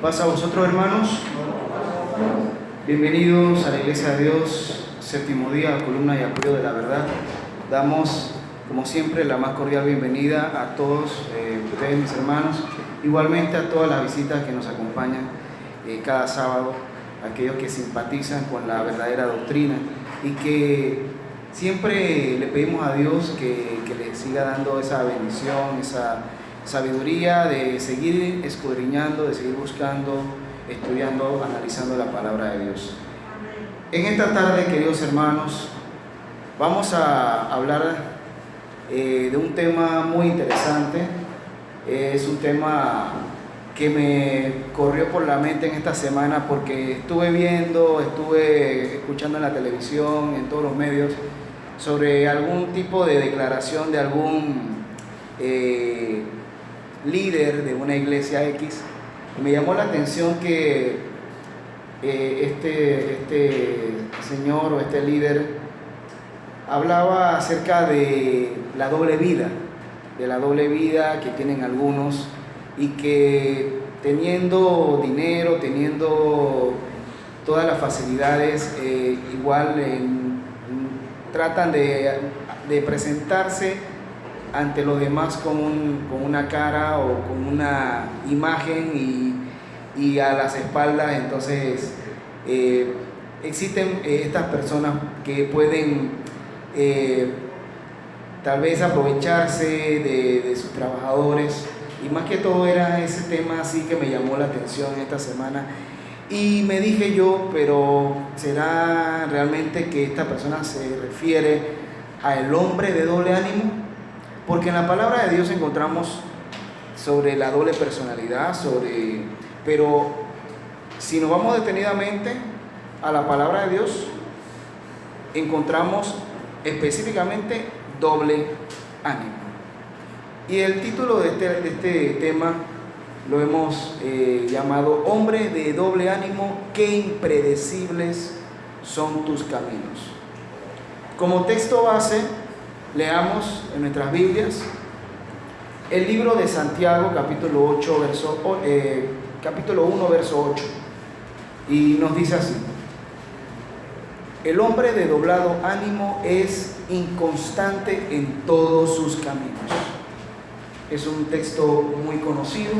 Paz a vosotros, hermanos. Bienvenidos a la Iglesia de Dios, séptimo día, columna y apoyo de la verdad. Damos, como siempre, la más cordial bienvenida a todos ustedes, mis hermanos, igualmente a todas las visitas que nos acompañan cada sábado, aquellos que simpatizan con la verdadera doctrina y que siempre le pedimos a Dios que le siga dando esa bendición, esa sabiduría de seguir escudriñando, de seguir buscando, estudiando, analizando la palabra de Dios. En esta tarde, queridos hermanos, vamos a hablar de un tema muy interesante. Es un tema que me corrió por la mente en esta semana porque estuve escuchando en la televisión, en todos los medios, sobre algún tipo de declaración de algún líder de una iglesia X. Y me llamó la atención que este señor o este líder hablaba acerca de la doble vida que tienen algunos y que teniendo dinero, teniendo todas las facilidades, tratan de presentarse ante los demás con una cara o con una imagen y a las espaldas. Entonces existen estas personas que pueden tal vez aprovecharse de sus trabajadores, y más que todo era ese tema así que me llamó la atención esta semana. Y me dije yo, pero ¿será realmente que esta persona se refiere al hombre de doble ánimo? Porque en la palabra de Dios encontramos sobre la doble personalidad, pero si nos vamos detenidamente a la palabra de Dios, encontramos específicamente doble ánimo. Y el título de este tema lo hemos llamado Hombre de doble ánimo, qué impredecibles son tus caminos. Como texto base, leamos en nuestras Biblias el libro de Santiago, capítulo 1, verso 8, y nos dice así: el hombre de doblado ánimo es inconstante en todos sus caminos. Es un texto muy conocido,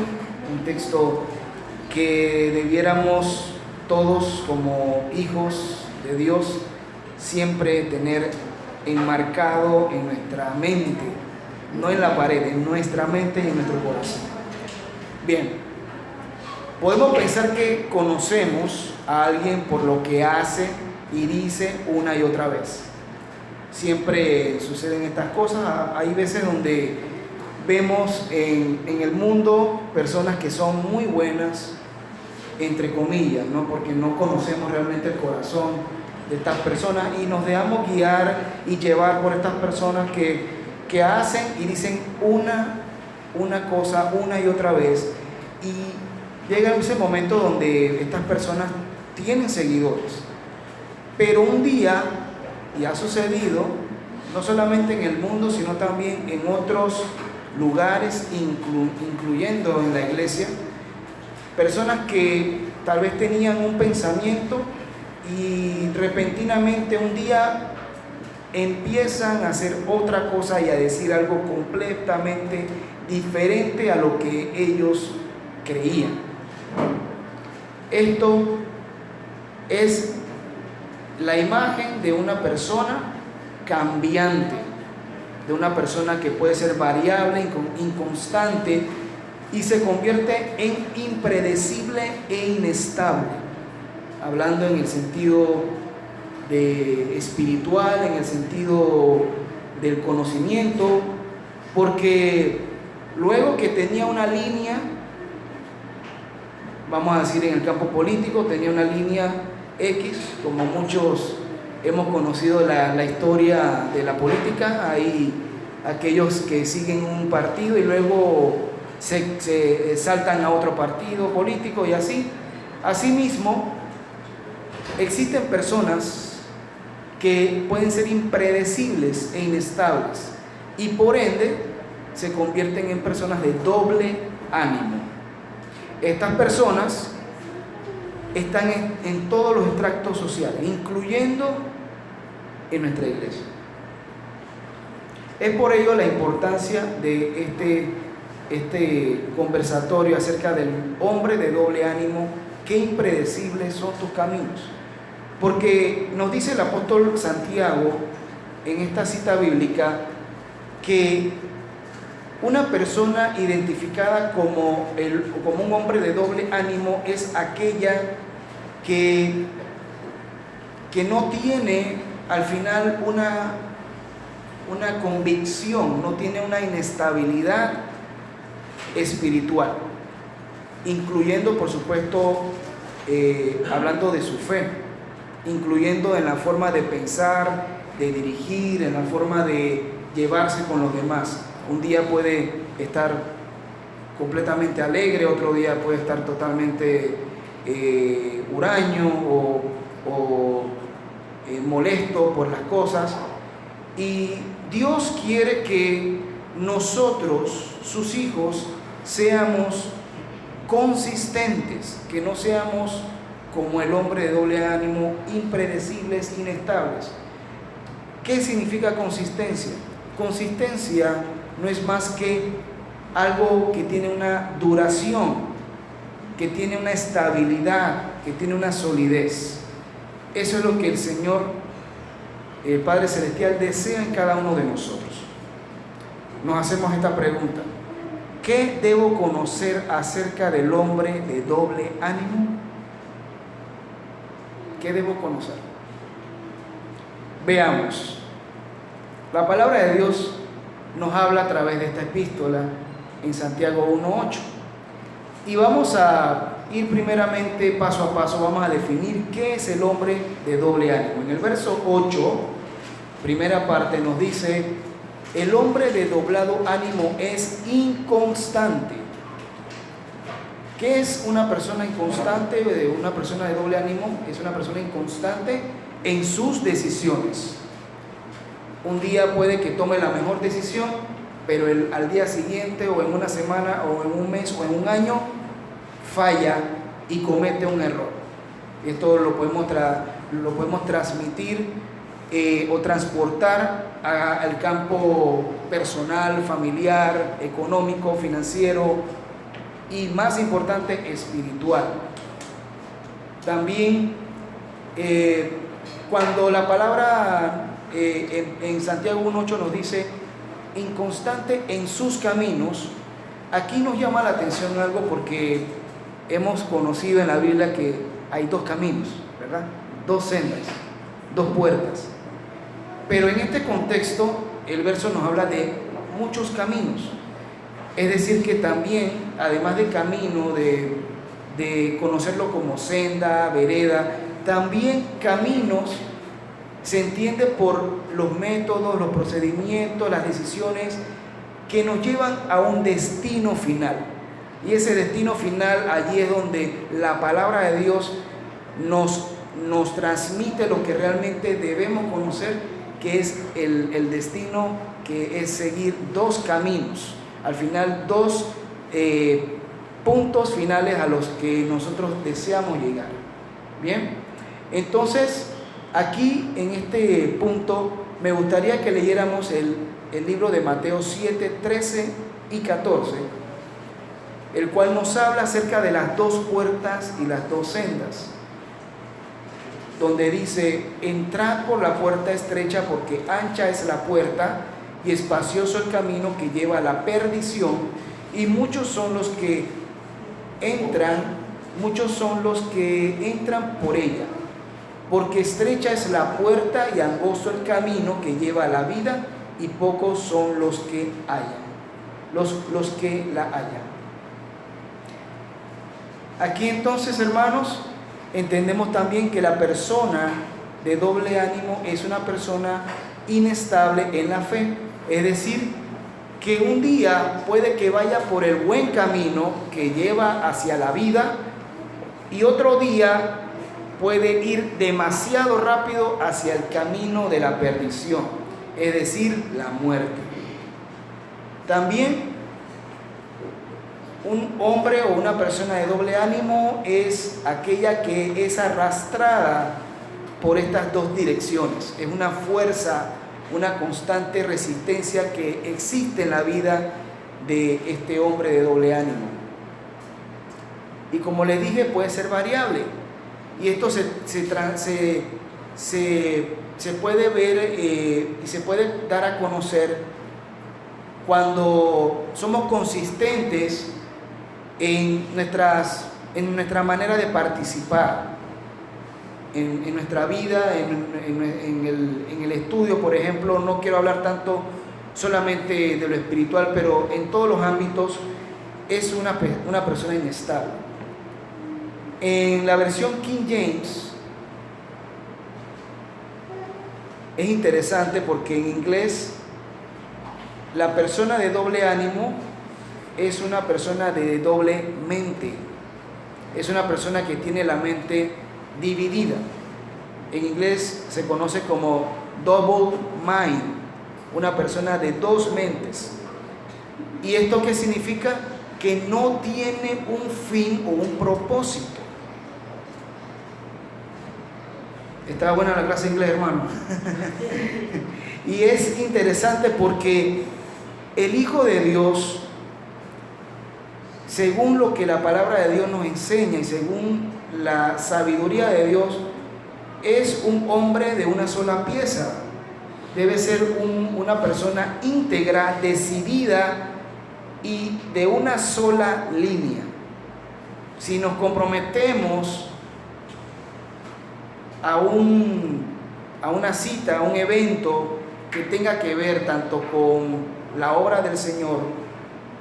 un texto que debiéramos todos como hijos de Dios siempre tener enmarcado en nuestra mente, no en la pared, en nuestra mente y en nuestro corazón. Bien, podemos pensar que conocemos a alguien por lo que hace y dice una y otra vez. Siempre suceden estas cosas. Hay veces donde vemos en el mundo personas que son muy buenas, entre comillas, ¿no? Porque no conocemos realmente el corazón de estas personas y nos dejamos guiar y llevar por estas personas que hacen y dicen una cosa una y otra vez, y llega ese momento donde estas personas tienen seguidores. Pero un día, y ha sucedido no solamente en el mundo sino también en otros lugares, incluyendo en la iglesia, personas que tal vez tenían un pensamiento y repentinamente un día empiezan a hacer otra cosa y a decir algo completamente diferente a lo que ellos creían. Esto es la imagen de una persona cambiante, de una persona que puede ser variable, inconstante, y se convierte en impredecible e inestable, hablando en el sentido espiritual, en el sentido del conocimiento, porque luego que tenía una línea, vamos a decir en el campo político, tenía una línea X, como muchos hemos conocido la historia de la política. Hay aquellos que siguen un partido y luego se saltan a otro partido político, y así. Asimismo, existen personas que pueden ser impredecibles e inestables y por ende se convierten en personas de doble ánimo. Estas personas están en todos los extractos sociales, incluyendo en nuestra iglesia. Es por ello la importancia de este conversatorio acerca del hombre de doble ánimo. Qué impredecibles son tus caminos. Porque nos dice el apóstol Santiago en esta cita bíblica que una persona identificada como un hombre de doble ánimo es aquella que no tiene al final una convicción, no tiene una inestabilidad espiritual, incluyendo, por supuesto, hablando de su fe, incluyendo en la forma de pensar, de dirigir, en la forma de llevarse con los demás. Un día puede estar completamente alegre, otro día puede estar totalmente huraño o molesto por las cosas. Y Dios quiere que nosotros, sus hijos, seamos consistentes, que no seamos como el hombre de doble ánimo, impredecibles, inestables. ¿Qué significa consistencia? Consistencia no es más que algo que tiene una duración, que tiene una estabilidad, que tiene una solidez. Eso es lo que el Señor, el Padre Celestial, desea en cada uno de nosotros. Nos hacemos esta pregunta: ¿qué debo conocer acerca del hombre de doble ánimo? ¿Qué debo conocer? Veamos. La palabra de Dios nos habla a través de esta epístola en Santiago 1:8. Y vamos a ir primeramente paso a paso, vamos a definir qué es el hombre de doble ánimo. En el verso 8, primera parte, nos dice: el hombre de doblado ánimo es inconstante. ¿Qué es una persona inconstante? Una persona de doble ánimo es una persona inconstante en sus decisiones. Un día puede que tome la mejor decisión, pero al día siguiente, o en una semana, o en un mes, o en un año, falla y comete un error. Esto lo podemos transmitir o transportar al campo personal, familiar, económico, financiero y, más importante, espiritual. También cuando la palabra en Santiago 1:8 nos dice inconstante en sus caminos, aquí nos llama la atención algo, porque hemos conocido en la Biblia que hay dos caminos, ¿verdad? Dos sendas, dos puertas. Pero en este contexto el verso nos habla de muchos caminos. Es decir, que también, además de camino, de conocerlo como senda, vereda, también caminos se entiende por los métodos, los procedimientos, las decisiones que nos llevan a un destino final. Y ese destino final, allí es donde la palabra de Dios nos transmite lo que realmente debemos conocer, que es el destino, que es seguir dos caminos, al final dos puntos finales a los que nosotros deseamos llegar. Bien, entonces aquí en este punto me gustaría que leyéramos el libro de Mateo 7, 13 y 14, el cual nos habla acerca de las dos puertas y las dos sendas, donde dice: entrad por la puerta estrecha, porque ancha es la puerta y espacioso el camino que lleva a la perdición, y muchos son los que entran por ella, porque estrecha es la puerta y angosto el camino que lleva a la vida, y pocos son los que la hallan. Aquí entonces, hermanos, entendemos también que la persona de doble ánimo es una persona inestable en la fe. Es decir, que un día puede que vaya por el buen camino que lleva hacia la vida, y otro día puede ir demasiado rápido hacia el camino de la perdición, es decir, la muerte. También Un hombre o una persona de doble ánimo es aquella que es arrastrada por estas dos direcciones. Es una fuerza, una constante resistencia que existe en la vida de este hombre de doble ánimo. Y como les dije, puede ser variable. Y esto se puede ver y se puede dar a conocer cuando somos consistentes en nuestra manera de participar en nuestra vida, en el estudio, por ejemplo. No quiero hablar tanto solamente de lo espiritual, pero en todos los ámbitos es una persona inestable. En la versión King James es interesante porque en inglés la persona de doble ánimo es una persona de doble mente. Es una persona que tiene la mente dividida. En inglés se conoce como double mind, una persona de dos mentes. ¿Y esto qué significa? Que no tiene un fin o un propósito. Estaba buena la clase de inglés, hermano. Y es interesante porque el Hijo de Dios, según lo que la palabra de Dios nos enseña y según la sabiduría de Dios, es un hombre de una sola pieza. Debe ser una persona íntegra, decidida y de una sola línea. Si nos comprometemos a una cita, a un evento que tenga que ver tanto con la obra del Señor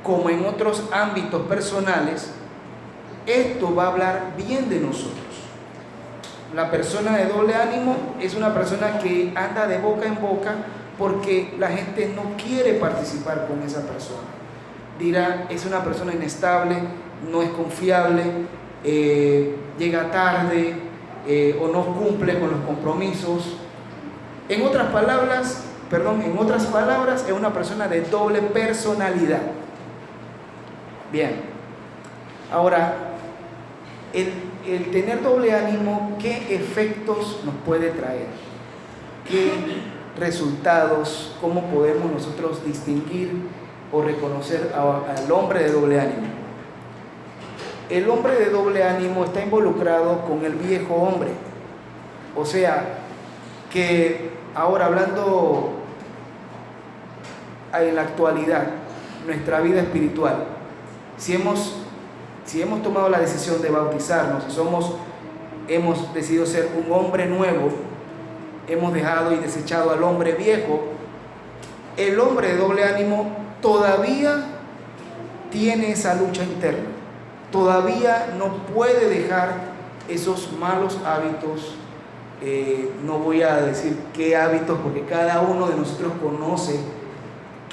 como en otros ámbitos personales, esto va a hablar bien de nosotros. La persona de doble ánimo es una persona que anda de boca en boca porque la gente no quiere participar con esa persona. Dirá, es una persona inestable, no es confiable, llega tarde o no cumple con los compromisos. En otras palabras, es una persona de doble personalidad. Bien, ahora, el tener doble ánimo, ¿qué efectos nos puede traer? ¿Qué resultados? ¿Cómo podemos nosotros distinguir o reconocer al hombre de doble ánimo? El hombre de doble ánimo está involucrado con el viejo hombre. O sea, que ahora hablando en la actualidad, nuestra vida espiritual, si hemos tomado la decisión de bautizarnos, hemos decidido ser un hombre nuevo, hemos dejado y desechado al hombre viejo, el hombre de doble ánimo todavía tiene esa lucha interna, todavía no puede dejar esos malos hábitos. No voy a decir qué hábitos, porque cada uno de nosotros conoce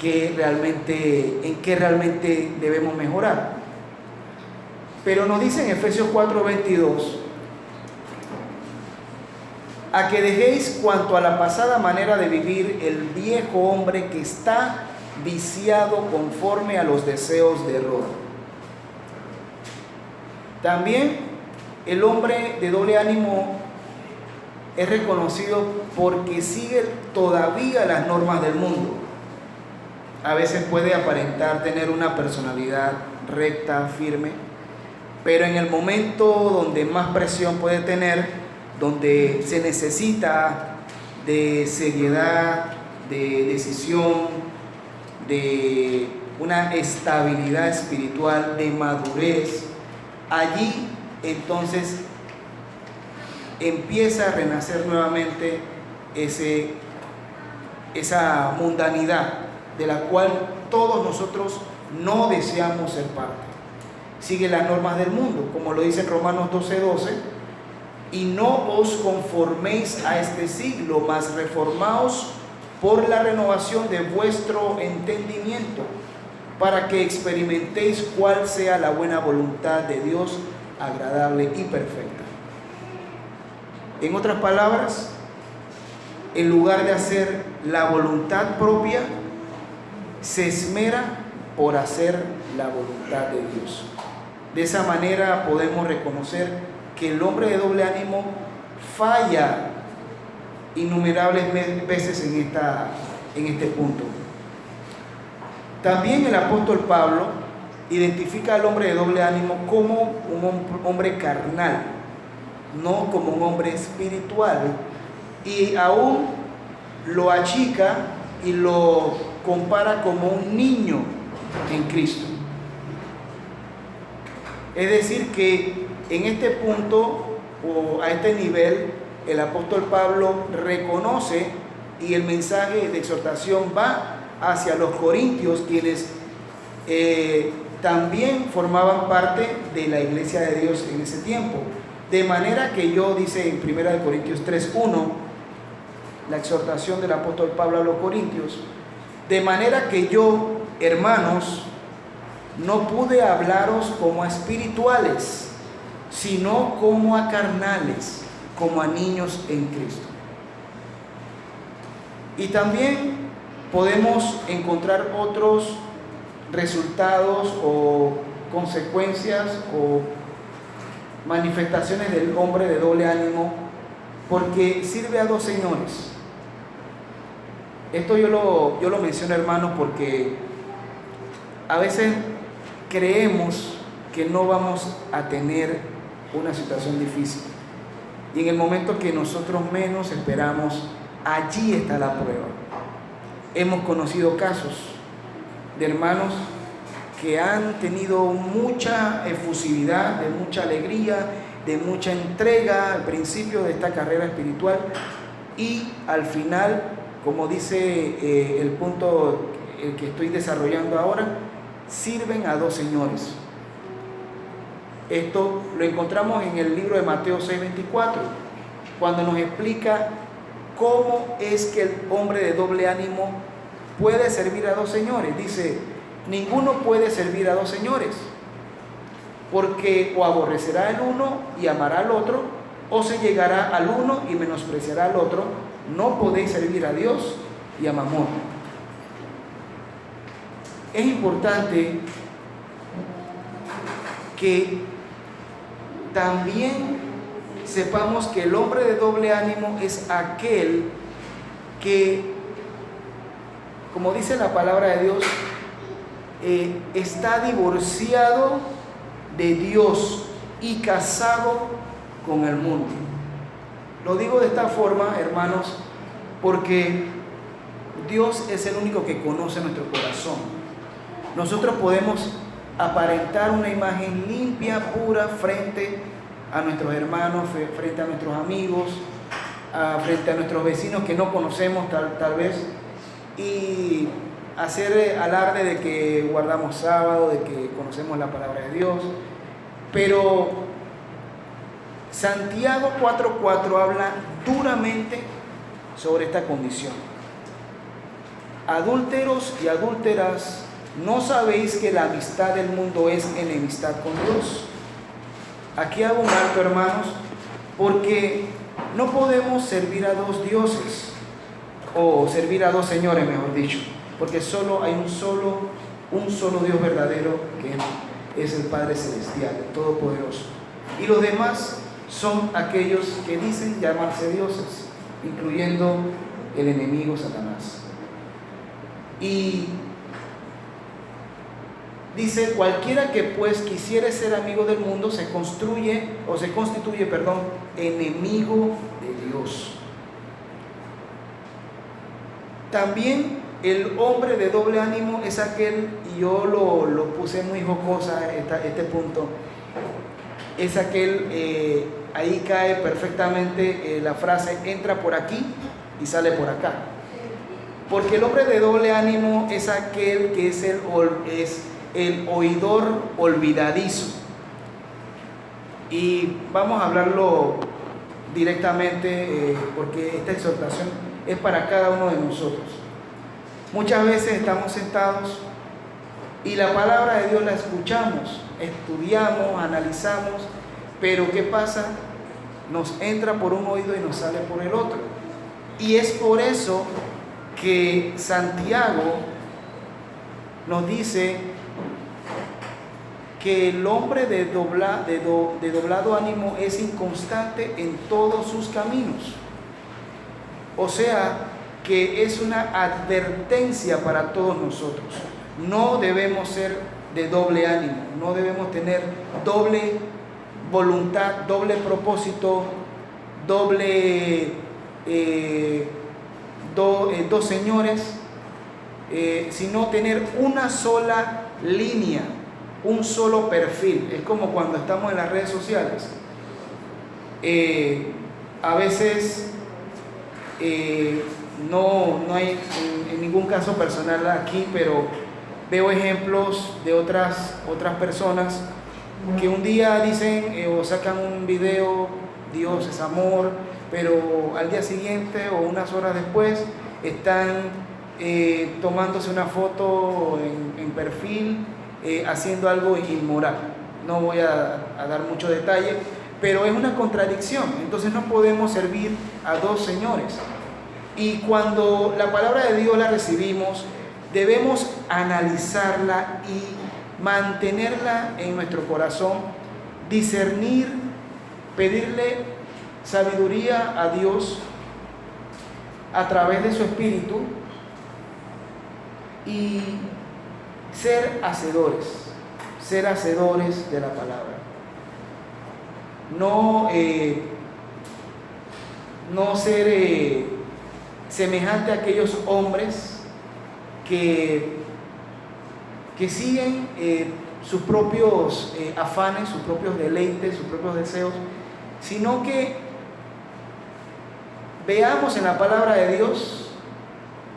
en qué realmente debemos mejorar. Pero nos dice en Efesios 4:22, a que dejéis cuanto a la pasada manera de vivir el viejo hombre que está viciado conforme a los deseos de error. También el hombre de doble ánimo es reconocido porque sigue todavía las normas del mundo. A veces puede aparentar tener una personalidad recta, firme, pero en el momento donde más presión puede tener, donde se necesita de seriedad, de decisión, de una estabilidad espiritual, de madurez, allí entonces empieza a renacer nuevamente esa mundanidad de la cual todos nosotros no deseamos ser parte. Sigue las normas del mundo, como lo dice en Romanos 12:12, y no os conforméis a este siglo, mas reformaos por la renovación de vuestro entendimiento, para que experimentéis cuál sea la buena voluntad de Dios, agradable y perfecta. En otras palabras, en lugar de hacer la voluntad propia, se esmera por hacer la voluntad de Dios. De esa manera podemos reconocer que el hombre de doble ánimo falla innumerables veces en este punto. También el apóstol Pablo identifica al hombre de doble ánimo como un hombre carnal, no como un hombre espiritual, y aún lo achica y lo compara como un niño en Cristo. Es decir, que en este punto o a este nivel el apóstol Pablo reconoce, y el mensaje de exhortación va hacia los corintios, quienes también formaban parte de la iglesia de Dios en ese tiempo. De manera que dice en 1 Corintios 3:1, la exhortación del apóstol Pablo a los corintios: de manera que yo, hermanos, no pude hablaros como a espirituales, sino como a carnales, como a niños en Cristo. Y también podemos encontrar otros resultados o consecuencias o manifestaciones del hombre de doble ánimo, porque sirve a dos señores. Esto yo lo menciono, hermano, porque a veces creemos que no vamos a tener una situación difícil, y en el momento que nosotros menos esperamos, allí está la prueba. Hemos conocido casos de hermanos que han tenido mucha efusividad, de mucha alegría, de mucha entrega al principio de esta carrera espiritual, y al final, como dice el punto que estoy desarrollando ahora, sirven a dos señores. Esto lo encontramos en el libro de Mateo 6:24, cuando nos explica cómo es que el hombre de doble ánimo puede servir a dos señores. Dice: ninguno puede servir a dos señores, porque o aborrecerá al uno y amará al otro, o se llegará al uno y menospreciará al otro. No podéis servir a Dios y a Mamón. Es importante que también sepamos que el hombre de doble ánimo es aquel que, como dice la palabra de Dios, está divorciado de Dios y casado con el mundo. Lo digo de esta forma, hermanos, porque Dios es el único que conoce nuestro corazón. Nosotros podemos aparentar una imagen limpia, pura, frente a nuestros hermanos, frente a nuestros amigos, frente a nuestros vecinos que no conocemos tal vez, y hacer alarde de que guardamos sábado, de que conocemos la palabra de Dios. Pero Santiago 4:4 habla duramente sobre esta condición. Adúlteros y adúlteras, ¿no sabéis que la amistad del mundo es enemistad con Dios? Aquí hago un alto, hermanos, porque no podemos servir a dos dioses, o servir a dos señores, mejor dicho, porque solo hay un solo Dios verdadero, que es el Padre Celestial, el Todopoderoso. Y los demás son aquellos que dicen llamarse dioses, incluyendo el enemigo Satanás. Y dice: cualquiera que pues quisiere ser amigo del mundo se constituye enemigo de Dios. También el hombre de doble ánimo es aquel, y yo lo puse muy jocosa este punto, es aquel, ahí cae perfectamente la frase: entra por aquí y sale por acá. Porque el hombre de doble ánimo es aquel que es el oidor olvidadizo. Y vamos a hablarlo directamente, porque esta exhortación es para cada uno de nosotros. Muchas veces estamos sentados y la palabra de Dios la escuchamos, estudiamos, analizamos, pero ¿qué pasa? Nos entra por un oído y nos sale por el otro. Y es por eso que Santiago nos dice que el hombre de doblado ánimo es inconstante en todos sus caminos. O sea, que es una advertencia para todos nosotros. No debemos ser de doble ánimo, no debemos tener doble voluntad, doble propósito, dos señores, sino tener una sola línea, un solo perfil. Es como cuando estamos en las redes sociales. A veces no hay en ningún caso personal aquí, pero veo ejemplos de otras personas que un día dicen o sacan un video, Dios es amor, pero al día siguiente o unas horas después están tomándose una foto en perfil, haciendo algo inmoral. No voy a dar mucho detalle, pero es una contradicción. Entonces no podemos servir a dos señores. Y cuando la palabra de Dios la recibimos, debemos analizarla y mantenerla en nuestro corazón, discernir, pedirle sabiduría a Dios a través de su Espíritu y ser hacedores de la palabra. No ser semejante a aquellos hombres que siguen sus propios afanes, sus propios deleites, sus propios deseos, sino que veamos en la palabra de Dios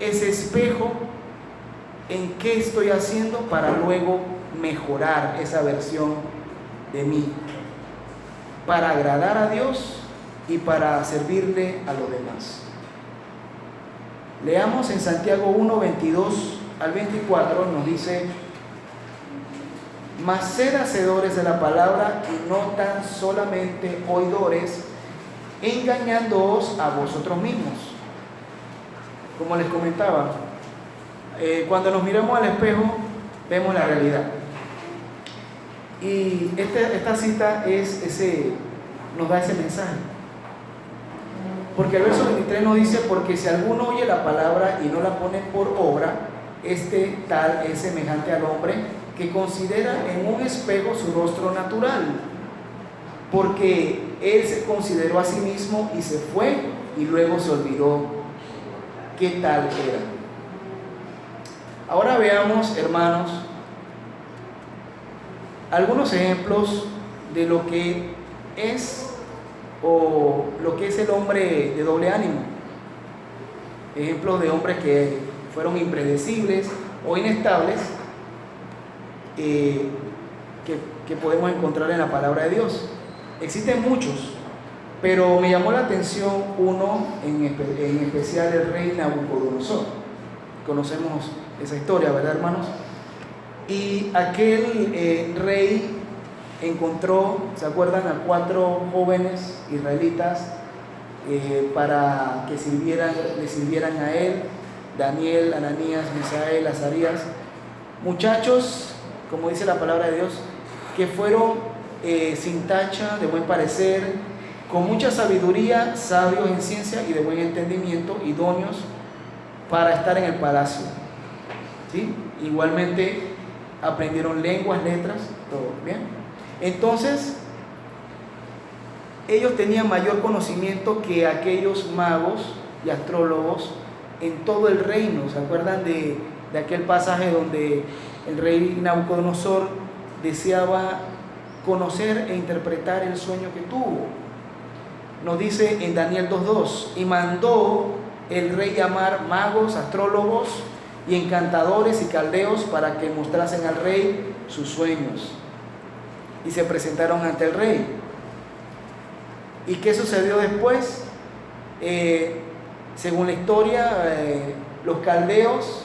ese espejo en qué estoy haciendo para luego mejorar esa versión de mí, para agradar a Dios y para servirle a los demás. Leamos en Santiago 1, 22 al 24, nos dice: mas sed hacedores de la palabra y no tan solamente oidores, engañándoos a vosotros mismos. Como les comentaba, cuando nos miramos al espejo, vemos la realidad. Y esta cita nos da ese mensaje. Porque el verso 23 nos dice: porque si alguno oye la palabra y no la pone por obra, este tal es semejante al hombre que considera en un espejo su rostro natural, porque él se consideró a sí mismo y se fue y luego se olvidó qué tal era. Ahora veamos, hermanos, algunos ejemplos de lo que es el hombre de doble ánimo. Ejemplos de hombres que fueron impredecibles o inestables, que podemos encontrar en la palabra de Dios. Existen muchos, pero me llamó la atención uno en especial, el rey Nabucodonosor. Conocemos esa historia, ¿verdad, hermanos? Y aquel rey encontró, ¿se acuerdan?, a 4 jóvenes israelitas para que le sirvieran a él: Daniel, Ananías, Misael, Azarías. Muchachos, como dice la palabra de Dios, que fueron sin tacha, de buen parecer, con mucha sabiduría, sabios en ciencia y de buen entendimiento, idóneos para estar en el palacio. ¿Sí? Igualmente aprendieron lenguas, letras, todo bien. Entonces, ellos tenían mayor conocimiento que aquellos magos y astrólogos en todo el reino. ¿Se acuerdan de aquel pasaje donde el rey Nabucodonosor deseaba conocer e interpretar el sueño que tuvo? Nos dice en Daniel 2:2: y mandó el rey llamar magos, astrólogos y encantadores y caldeos para que mostrasen al rey sus sueños. Y se presentaron ante el rey. ¿Y qué sucedió después? Según la historia, los caldeos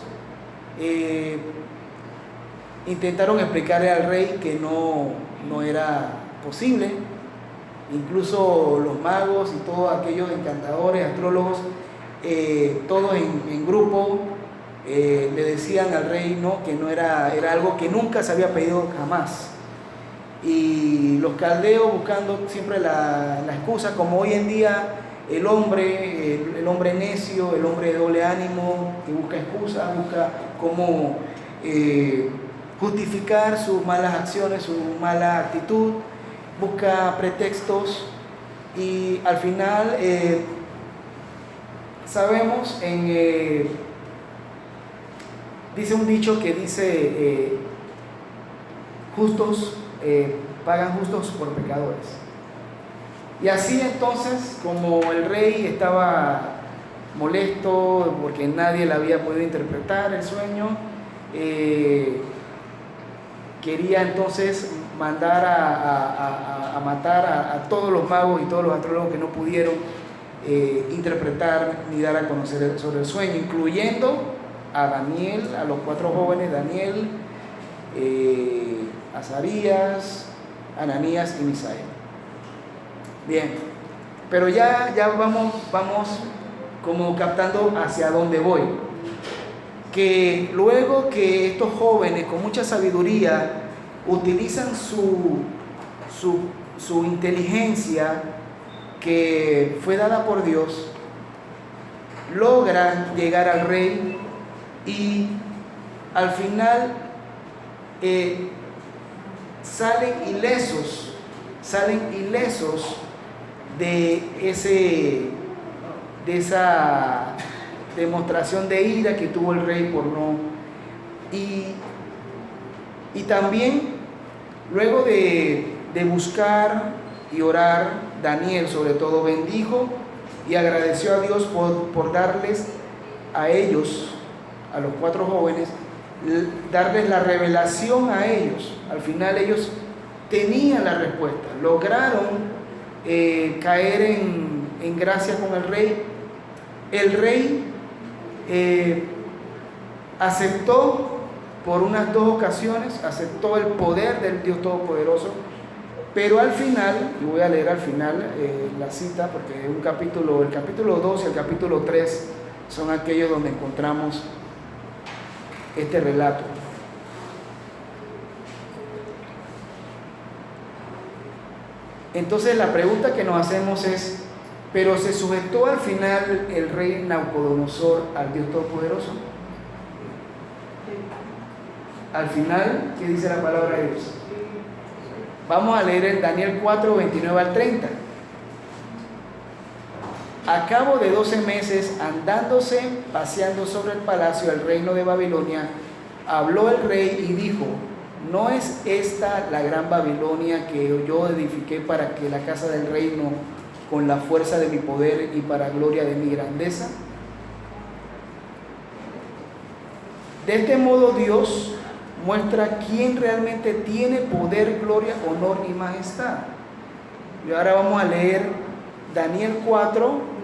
intentaron explicarle al rey que no era posible. Incluso los magos y todos aquellos encantadores, astrólogos, todos en grupo, le decían al rey, ¿no?, que no era algo que nunca se había pedido jamás. Y los caldeos buscando siempre la excusa, como hoy en día el hombre necio, el hombre de doble ánimo, que busca excusas, busca cómo justificar sus malas acciones, su mala actitud, busca pretextos, y al final sabemos, dice un dicho que dice, justos pagan justos por pecadores. Y así entonces, como el rey estaba molesto porque nadie le había podido interpretar el sueño, quería entonces mandar a matar a todos los magos y todos los astrólogos que no pudieron interpretar ni dar a conocer sobre el sueño, incluyendo a Daniel, a los 4 jóvenes, Daniel, Azarías, Ananías y Misael. Bien, pero ya vamos como captando hacia dónde voy. Que luego que estos jóvenes con mucha sabiduría utilizan su inteligencia que fue dada por Dios, logran llegar al rey y al final salen ilesos de esa demostración de ira que tuvo el rey por no. Y también luego de buscar y orar, Daniel sobre todo bendijo y agradeció a Dios por darles a ellos, a los 4 jóvenes, darles la revelación a ellos. Al final ellos tenían la respuesta, lograron caer en gracia con el rey. El rey aceptó por unas 2 ocasiones, aceptó el poder del Dios Todopoderoso, pero al final, y voy a leer al final la cita, porque el capítulo 2 y el capítulo 3 son aquellos donde encontramos este relato. Entonces la pregunta que nos hacemos es, ¿pero se sujetó al final el rey Nabucodonosor al Dios Todopoderoso? Al final, ¿qué dice la palabra de Dios? Vamos a leer en Daniel 4, 29 al 30. A cabo de 12 meses, andándose, paseando sobre el palacio del reino de Babilonia, habló el rey y dijo: ¿no es esta la gran Babilonia que yo edifiqué para que la casa del reino, con la fuerza de mi poder y para gloria de mi grandeza? De este modo Dios muestra quién realmente tiene poder, gloria, honor y majestad. Y ahora vamos a leer Daniel 4,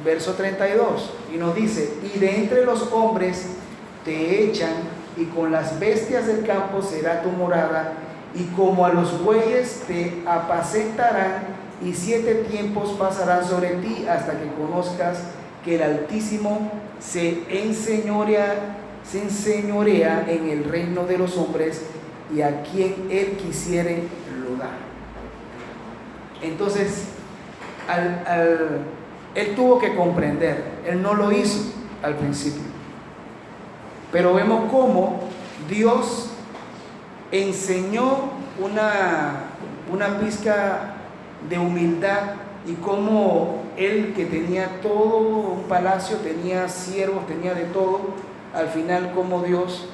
verso 32, y nos dice: y de entre los hombres te echan, y con las bestias del campo será tu morada, y como a los bueyes te apacentarán, y 7 tiempos pasarán sobre ti hasta que conozcas que el Altísimo se enseñorea en el reino de los hombres, y a quien él quisiere lo da. Entonces, él tuvo que comprender, él no lo hizo al principio, pero vemos cómo Dios enseñó una pizca de humildad, y cómo él, que tenía todo un palacio, tenía siervos, tenía de todo, al final cómo Dios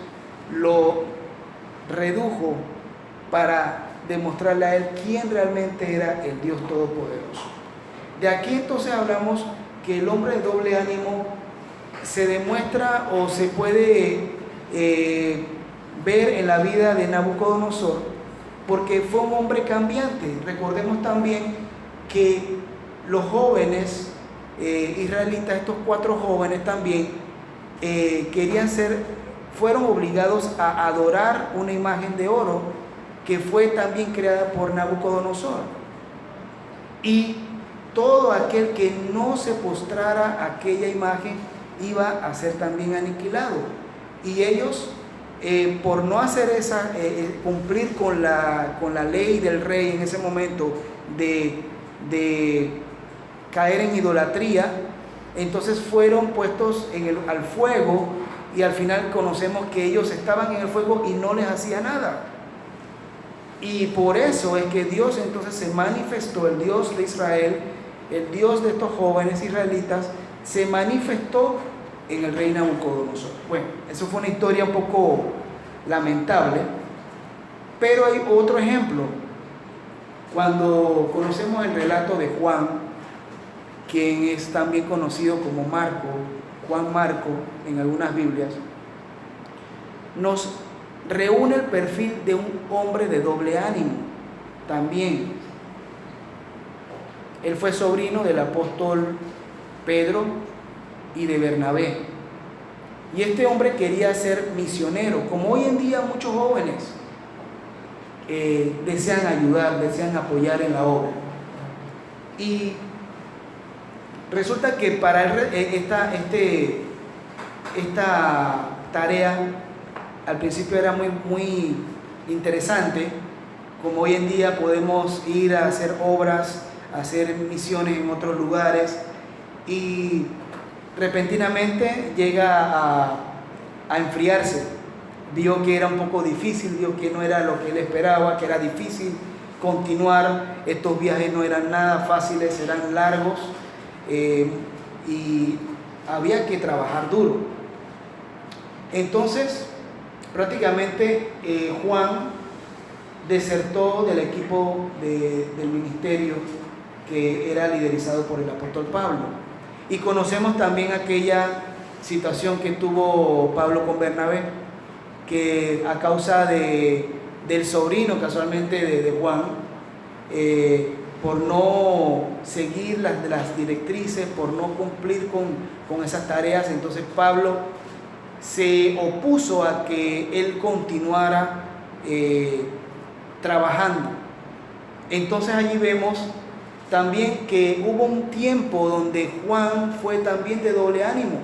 lo redujo para demostrarle a él quién realmente era el Dios Todopoderoso. De aquí entonces hablamos que el hombre de doble ánimo se demuestra o se puede ver en la vida de Nabucodonosor, porque fue un hombre cambiante. Recordemos también que los jóvenes israelitas, estos 4 jóvenes también fueron obligados a adorar una imagen de oro que fue también creada por Nabucodonosor. Y todo aquel que no se postrara a aquella imagen iba a ser también aniquilado. Y ellos, por no hacer cumplir con la ley del rey en ese momento de caer en idolatría, entonces fueron puestos al fuego, y al final conocemos que ellos estaban en el fuego y no les hacía nada. Y por eso es que Dios entonces se manifestó, el Dios de Israel, el Dios de estos jóvenes israelitas, se manifestó en el rey Nabucodonosor. Bueno, eso fue una historia un poco lamentable, pero hay otro ejemplo. Cuando conocemos el relato de Juan, quien es también conocido como Marco, Juan Marco en algunas Biblias, nos reúne el perfil de un hombre de doble ánimo también. Él fue sobrino del apóstol Pedro y de Bernabé, y este hombre quería ser misionero, como hoy en día muchos jóvenes desean ayudar, desean apoyar en la obra. Y resulta que para esta tarea al principio era muy interesante, como hoy en día podemos ir a hacer obras, a hacer misiones en otros lugares, y repentinamente llega a enfriarse. Vio que era un poco difícil, vio que no era lo que él esperaba, que era difícil continuar. Estos viajes no eran nada fáciles, eran largos, y había que trabajar duro. Entonces, prácticamente Juan desertó del equipo del ministerio que era liderizado por el apóstol Pablo. Y conocemos también aquella situación que tuvo Pablo con Bernabé, que a causa del sobrino casualmente de Juan, por no seguir las directrices, por no cumplir con esas tareas, entonces Pablo se opuso a que él continuara trabajando. Entonces allí vemos también que hubo un tiempo donde Juan fue también de doble ánimo.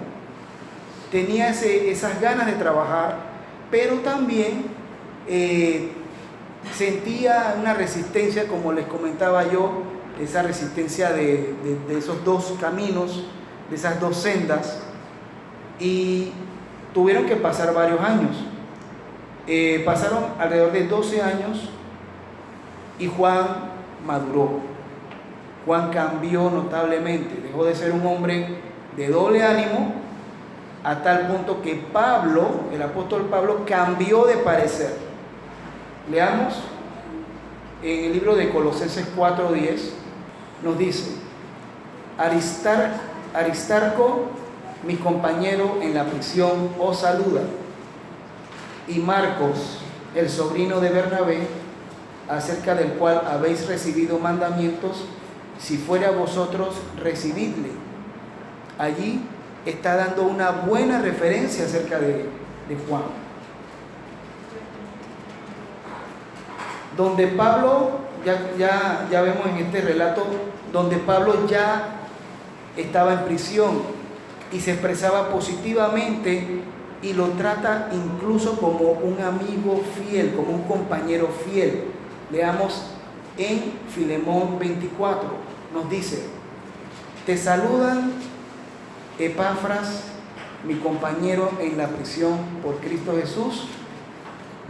Tenía esas ganas de trabajar, pero también sentía una resistencia, como les comentaba yo, esa resistencia de esos dos caminos, de esas dos sendas, y tuvieron que pasar varios años. Pasaron alrededor de 12 años y Juan maduró. Juan cambió notablemente, dejó de ser un hombre de doble ánimo, a tal punto que Pablo, el apóstol Pablo, cambió de parecer. Leamos en el libro de Colosenses 4:10, nos dice: Aristarco, mi compañero en la prisión, os saluda, y Marcos, el sobrino de Bernabé, acerca del cual habéis recibido mandamientos, si fuera a vosotros, recibidle. Allí está dando una buena referencia acerca de Juan, donde Pablo, ya vemos en este relato, donde Pablo ya estaba en prisión y se expresaba positivamente y lo trata incluso como un amigo fiel, como un compañero fiel. Leamos en Filemón 24, nos dice: te saludan Epafras, mi compañero en la prisión por Cristo Jesús,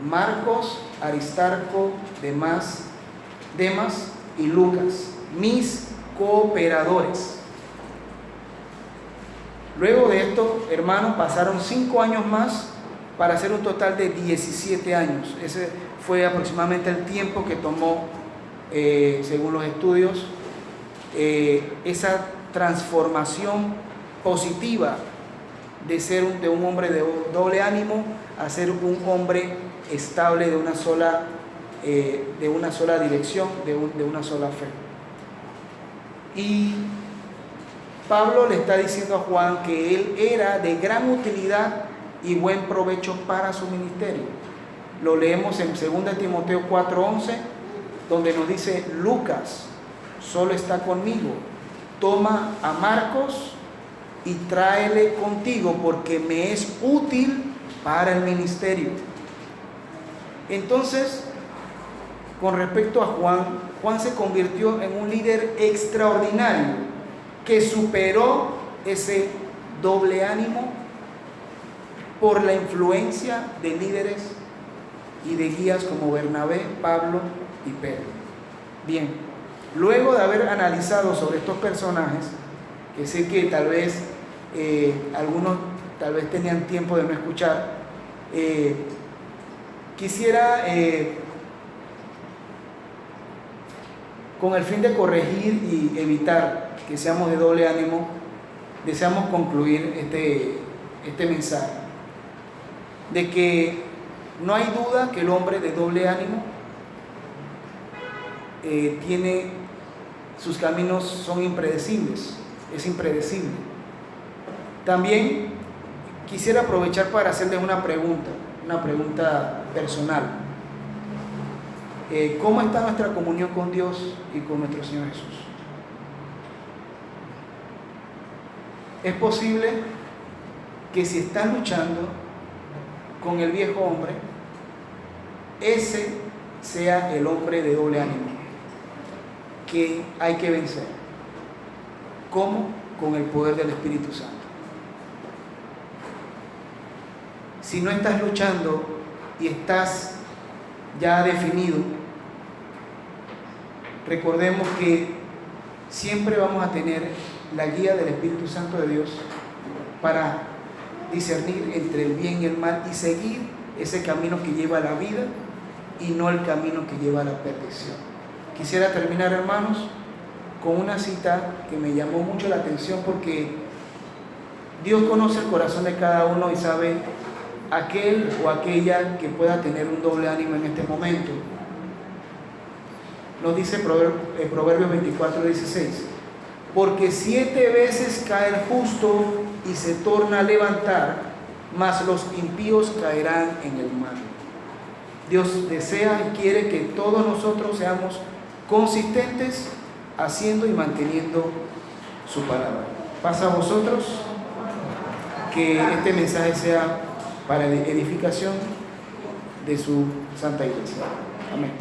Marcos, Aristarco, Demas y Lucas, mis cooperadores. Luego de esto, hermanos, pasaron 5 años más para hacer un total de 17 años. Ese fue aproximadamente el tiempo que tomó, según los estudios, esa transformación positiva de un hombre de doble ánimo a ser un hombre estable de una sola dirección, de una sola fe. Y Pablo le está diciendo a Juan que él era de gran utilidad y buen provecho para su ministerio. Lo leemos en 2 Timoteo 4:11, donde nos dice: Lucas solo está conmigo, toma a Marcos y tráele contigo porque me es útil para el ministerio. Entonces, con respecto a Juan se convirtió en un líder extraordinario que superó ese doble ánimo por la influencia de líderes y de guías como Bernabé, Pablo y Pedro. Bien, luego de haber analizado sobre estos personajes, que sé que tal vez algunos tal vez tenían tiempo de no escuchar, quisiera, con el fin de corregir y evitar que seamos de doble ánimo, deseamos concluir este mensaje, de que no hay duda que el hombre de doble ánimo sus caminos son impredecibles, es impredecible. También quisiera aprovechar para hacerles una pregunta personal. ¿Cómo está nuestra comunión con Dios y con nuestro Señor Jesús? Es posible que si estás luchando con el viejo hombre, ese sea el hombre de doble ánimo que hay que vencer. ¿Cómo? Con el poder del Espíritu Santo. Si no estás luchando y estás ya definido, recordemos que siempre vamos a tener la guía del Espíritu Santo de Dios para discernir entre el bien y el mal y seguir ese camino que lleva a la vida y no el camino que lleva a la perdición. Quisiera terminar, hermanos, con una cita que me llamó mucho la atención, porque Dios conoce el corazón de cada uno y sabe aquel o aquella que pueda tener un doble ánimo en este momento. Nos dice Proverbios 24:16: porque 7 veces cae el justo y se torna a levantar, mas los impíos caerán en el mal. Dios desea y quiere que todos nosotros seamos consistentes haciendo y manteniendo su palabra. Pasa a vosotros, que este mensaje sea para edificación de su Santa Iglesia. Amén.